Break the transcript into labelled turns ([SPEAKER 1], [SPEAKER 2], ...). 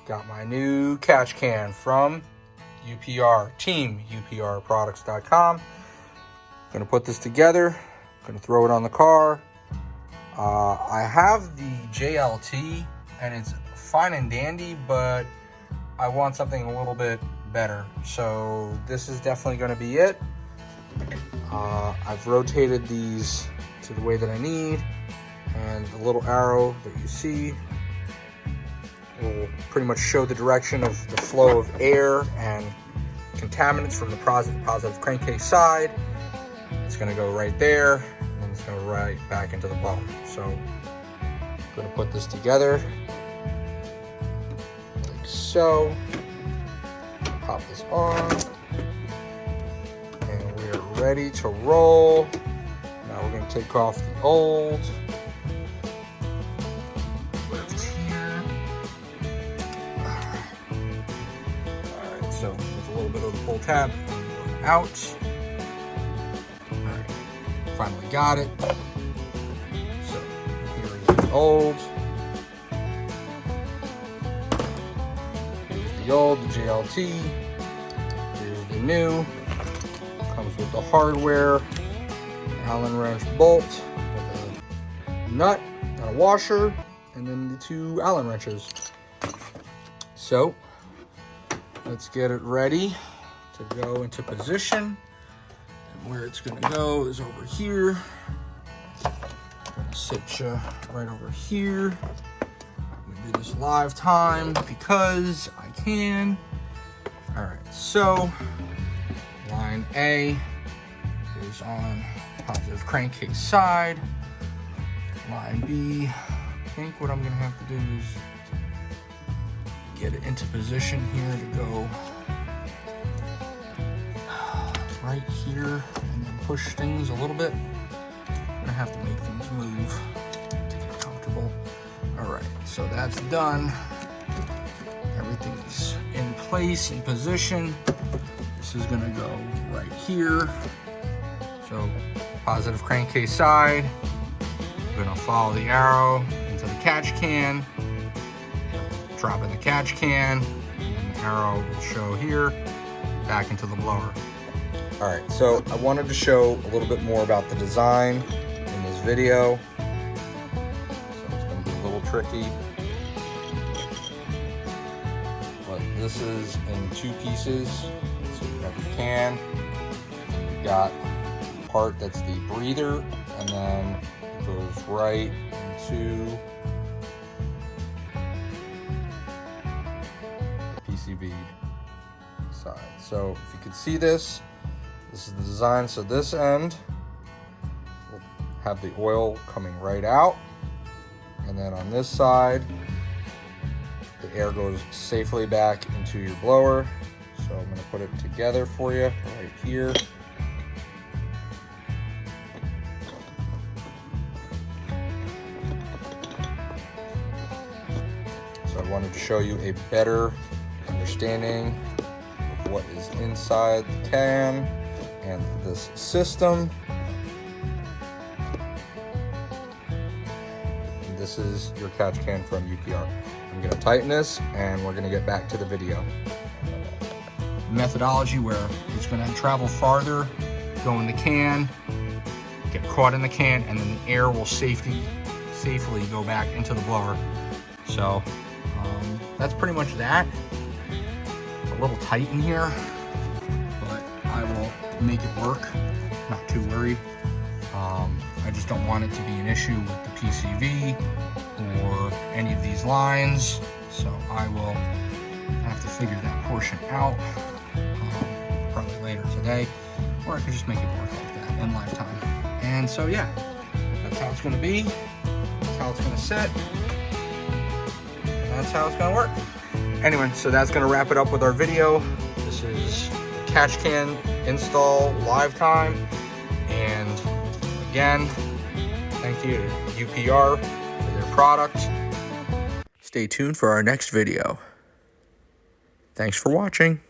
[SPEAKER 1] got my new catch can from UPR, teamuprproducts.com. Gonna put this together, gonna throw it on the car. I have the JLT and it's fine and dandy, but I want something a little bit better. So this is definitely gonna be it. I've rotated these to the way that I need, and the little arrow that you see will pretty much show the direction of the flow of air and contaminants from the positive crankcase side. It's going to go right there, and then it's going to go right back into the blower. So I'm going to put this together like so. Pop this on, and we are ready to roll. Now we're going to take off the old. So with a little bit of the pull tab out. Alright, finally got it. So here is the old. Here's the old, the JLT. Here's the new. Comes with the hardware, Allen wrench bolt, with a nut and a washer, and then the two Allen wrenches. So let's get it ready to go into position. And where it's gonna go is over here. I'm gonna sit you right over here. I'm gonna do this live time because I can. All right, so line A is on positive crankcase side. Line B, I think what I'm gonna have to do is get it into position here to go right here and then push things a little bit. I'm gonna have to make things move to get comfortable. All right, so that's done. Everything's in place, in position. This is gonna go right here. So positive crankcase side. I'm gonna follow the arrow into the catch can. Drop in the catch can, and the arrow will show here, back into the blower. All right, so I wanted to show a little bit more about the design in this video. So it's gonna be a little tricky. But this is in two pieces. So you have your can, you've got a part that's the breather, and then it goes right into PCV side. So if you could see this is the design. So this end will have the oil coming right out, and then on this side the air goes safely back into your blower. So I'm going to put it together for you right here. So I wanted to show you a better understanding of what is inside the can and this system. And this is your catch can from UPR. I'm going to tighten this and we're going to get back to the video. Methodology where it's going to travel farther, go in the can, get caught in the can, and then the air will safely go back into the blower. So that's pretty much that. It's a little tight in here, but I will make it work. Not too worried. I just don't want it to be an issue with the PCV or any of these lines. So I will have to figure that portion out probably later today, or I could just make it work like that in lifetime. And so yeah, that's how it's going to be. That's how it's going to sit. That's how it's gonna work. Anyway, so that's gonna wrap it up with our video. This is the catch can install live time. And again, thank you to UPR for their product. Stay tuned for our next video. Thanks for watching.